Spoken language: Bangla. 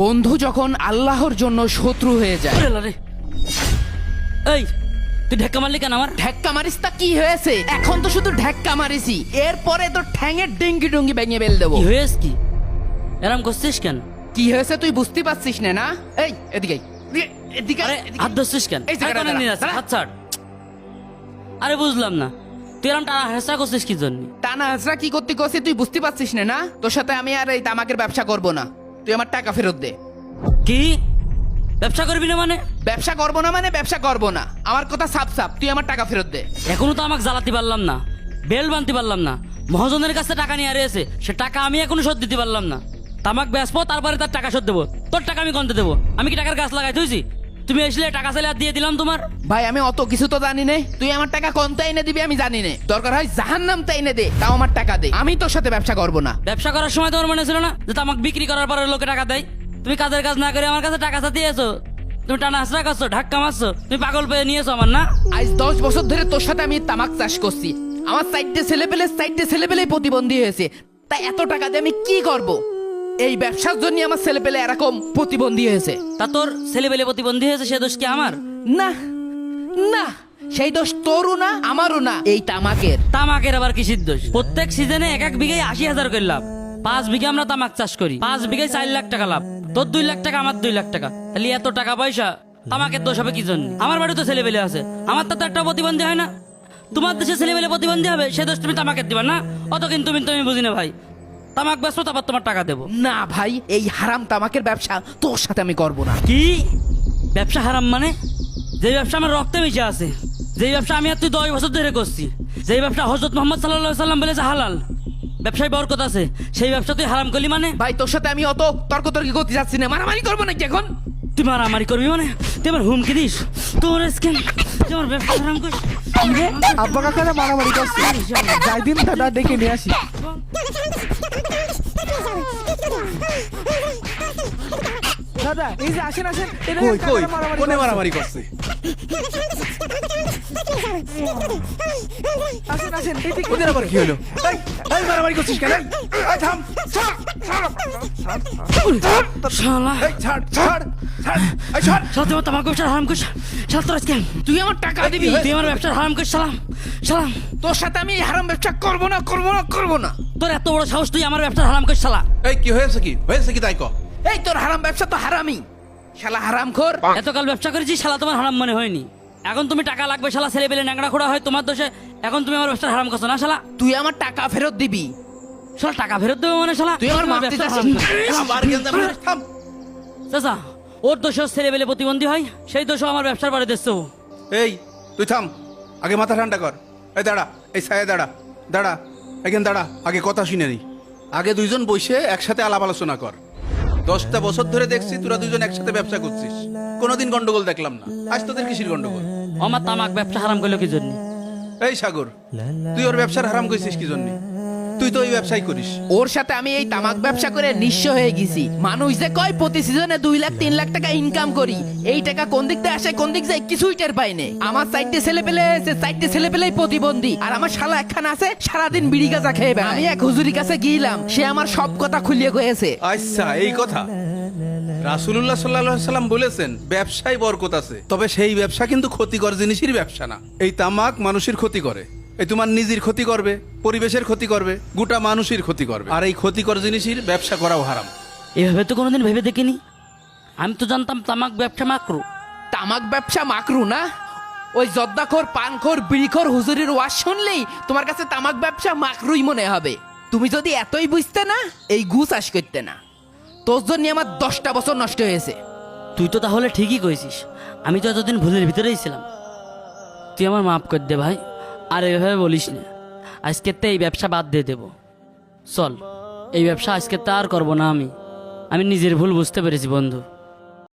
বন্ধু যখন আল্লাহর জন্য শত্রু হয়ে যায়। এই তুই ধাক্কা মারলি কেন আমার? ঢেক্কা মারিস তা কি হয়েছে? এখন তো শুধু ঢেক্কা মারিসি, এরপরে তো ঠ্যাঙের ডিঙ্গি ডুঙ্গি ভেঙে বেল দেবো। কি হয়েছে কি? এরম করছিস কেন? কি হয়েছে তুই বুঝতে পারছিস না? না এই এদিকে এদিকে আরে হাত ধরছিস কেন? এই জায়গাটা আরে, কোনে নিয়ে যাচ্ছিস? দাঁড়া। হাত ছাড়। আরে বুঝলাম না, তুই এরম টানা হেসা করছিস কি জন্য? টানা হাজরা কি করতে কছি তুই বুঝতে পারছিস না? না তোর সাথে আমি আর এই তামাকের ব্যবসা করব না, তুই আমার টাকা ফেরত দে। কি ব্যবসা করবি না মানে? ব্যবসা করব না মানে ব্যবসা করব না, আমার কথা সাপ সাপ, তুই আমার টাকা ফেরত দে। এখনো তো আমাকে জ্বালাতে পারলাম না, বেল বানতে পারলাম না, মহাজনের কাছে টাকা নিয়ে আরেছে, সে টাকা আমি এখনো শোধ দিতে পারলাম না। তামাক বেচবো তারপরে তার টাকা শোধ দেবো। তোর টাকা আমি কনতে দেবো? আমি কি টাকার গাছ লাগাই তুইছি? তুমি এসলে টাকা চাইলে আর দিয়ে দিলাম তোমার। ভাই আমি অত কিছু তো জানি না, তুই আমার টাকা কোনটা এনে দিবি আমি জানি না, দরকার হয় জাহান্নামটা এনে দে, তাও আমার টাকা দে, আমি তোর সাথে ব্যবসা করব না। ব্যবসা করার সময় তোমার মনে ছিল না যে তামাক বিক্রি করার পরে লোকে টাকা দেয়? তুমি কাজের কাজ না করে আমার কাছে টাকা চাতে এসো, তুমি টানা হাসরা করছো, ধাক্কা মারছো, তুমি পাগল পেয়ে নিয়েছো আমার না? আজ 10 বছর ধরে তোর সাথে আমি তামাক চাষ করছি, আমার সাইডে ছেলেপেলে প্রতিবন্ধী হয়েছে, তাই এত টাকা দিয়ে আমি কি করব? এই ব্যবসার জন্য আমার ছেলেপেলে এরকম প্রতিবন্ধী হয়েছে। তা তোর ছেলেবেলে প্রতিবন্ধী হয়েছে, সে দোষ কি আমার? না না, সেই দোষ তোরও না আমারও না, এই তামাকের। তামাকের আবার কিসির দোষ? প্রত্যেক সিজনে এক এক বিঘায় 80,000 করে লাভ। 5 বিঘা আমরা তামাক চাষ করি, 5 বিঘায় 4 লাখ টাকা লাভ। তোর 2 লাখ টাকা, আমার 2 লাখ টাকা, তাহলে এত টাকা পয়সা তামাকের দোষ হবে কি জন্য? আমার বাড়ি তো ছেলেবেলে আছে, আমার তো একটা প্রতিবন্ধী হয় না। তোমার দেশে ছেলেবেলে প্রতিবন্ধী হবে, সে দোষ তুমি তামাকের দিবা না? অত কিন্তু তুমি বুঝি না ভাই। তামাক বেচবো তারপর তোমার টাকা দেবো। না ভাই, এই হারাম তামাকের ব্যবসা তোর সাথে আমি করব না। কি ব্যবসা হারাম মানে? যে ব্যবসা আমার রক্তে মিশে আছে, যেই ব্যবসা আমি আর তুই 10 বছর ধরে করছি, যেই ব্যবসা হযরত মুহাম্মদ সাল্লাল্লাহু আলাইহি সাল্লাম বলেছে হালাল, ব্যবসায় বরকত আছে, সেই ব্যবসা তুই হারাম করলি মানে? ভাই তোর সাথে আমি অত তর্কি করতে যাচ্ছি না, মারামারি করবো নাকি এখন? তুই মারামারি করবি মানে? তুই আমার হুমকি দিস? তোর স্ক্যান তুই আমার ব্যবসা হারাম করিস? আব্বা কাকারা মারামারি করছে, যাই দিন দাদা ডেকে নিয়ে আসি। দাদা এই যে আসেন আসেন, এটা কই কই কাকারা কোনে করছে। মারামারি করছে? আসেন আসেন, এদিকে। ওদের আবার কি হলো? এই এই মারামারি করছিস কেন? এই থাম, ছাড়, ছাড়, ছাড়, শালা এই ছাড়, ছাড়, ছাড়, এই ছাড়। শালা তুই আমার তামাক ব্যবসার হারাম করিস। শালা তোর স্ক্যান, তুই আমার টাকা দিবি। তুই আমার ব্যবসার হারাম করিস। সালাম সালাম, তোর সাথে আমি এই হারাম ব্যবসা করবো না, করবো না, করবো না। তোর এত বড় সাহস, তুই আমার ব্যবসার হারাম করিস শালা। এই কি হয়েছে? কি হয়েছে কি তাই ক? এই তোর হারাম ব্যবসা তো হারামি, শালা হারাম খোর। এতকাল ব্যবসা করেছি, শালা তোমার হারাম মনে হয়নি। এখন তুমি টাকা লাগবে, শালা ছেলে পেলে ন্যাংরা খোড়া হয় তোমার দোষে। এখন তুমি আমার ব্যবসার হারাম করছো না শালা? তুই আমার টাকা ফেরত দিবি। শালা টাকা ফেরত দেবে মানে শালা? তুই আমার তোমার মারতে ব্যবসার যাচ্ছিস। হারাম করছো। আবার গেন্দা মারিস, থাম। চাচা, ওর দোষে ছেলে পেলে প্রতিবন্ধী হয়, সেই দোষও আমার ব্যবসার বাড়ি দিচ্ছ। এই তুই থাম, আগে মাথা ঠান্ডা কর। এই দাঁড়া, এই ছায়া দাঁড়া, দাঁড়া, এখানে দাঁড়া, আগে কথা শুনে নি। আগে দুইজন বসে একসাথে আলাপ আলোচনা কর। 10টা বছর ধরে দেখছি তোরা দুজন একসাথে ব্যবসা করছিস, কোনোদিন গন্ডগোল দেখলাম না। আজ তোদের কিসির গন্ডগোল? আমার তামাক ব্যবসা হারাম করলো কি জন্য? এই সাগর, তুই ওর ব্যবসার হারাম কইছিস কি জন্য? তুই তো ওই ব্যবসাই করিস। ওর সাথে আমি এই তামাক ব্যবসা করে নিঃস্ব হয়ে গেছি। মানুষ যে কয় প্রতি সিজনে 2 লাখ 3 লাখ টাকা ইনকাম করি, এই টাকা কোন দিক দিয়ে আসে কোন দিক যায় কিছুই টের পাই না। আমার সাইডে ছেলে পেলে আছে, সাইডে ছেলে পেলেই প্রতিবন্ধী, আর আমার শালা একখান আছে সারাদিন বিড়ি গাঁজা খেয়ে বেড়ায়। আমি এক হুজুরির কাছে গিয়েলাম, সে আমার সব কথা খুলিয়ে কয়েছে। আচ্ছা, এই কথা। রাসূলুল্লাহ সাল্লাল্লাহু আলাইহি সাল্লাম বলেছেন ব্যবসায় বরকত আছে, তবে সেই ব্যবসা কিন্তু ক্ষতিকর জিনিসের ব্যবসা না। এই তামাক মানুষের ক্ষতি করে, এই তোমার নিজের ক্ষতি করবে, পরিবেশের ক্ষতি করবে, গোটা মানুষের ক্ষতি করবে, আর এই ক্ষতিকর জিনিসের ব্যবসা করাও হারাম। এভাবে তো কোনোদিন ভেবে দেখিনি। আমি তো জানতাম তামাক ব্যবসা মাকরু। তামাক ব্যবসা মাকরু না? ওই জর্দাখোর পানখোর বিড়িখোর হুজুরির ওয়াজ শুনলেই তোমার কাছে তামাক ব্যবসা মাকরুই মনে হবে। তুমি যদি এতই বুঝতে না, এই গু চাষ করতে না। তোর জন্য আমার 10টা বছর নষ্ট হয়েছে। তুই তো তাহলে ঠিকই কইছিস, আমি তো এতদিন ভুলের ভিতরেই ছিলাম। তুই আমার মাফ করে দে ভাই, আর এভাবে বলিস না। আজকে তো এই ব্যবসা বাদ দিয়ে দেব। চল, এই ব্যবসা আজকে তো আর করবো না। আমি নিজের ভুল বুঝতে পেরেছি বন্ধু।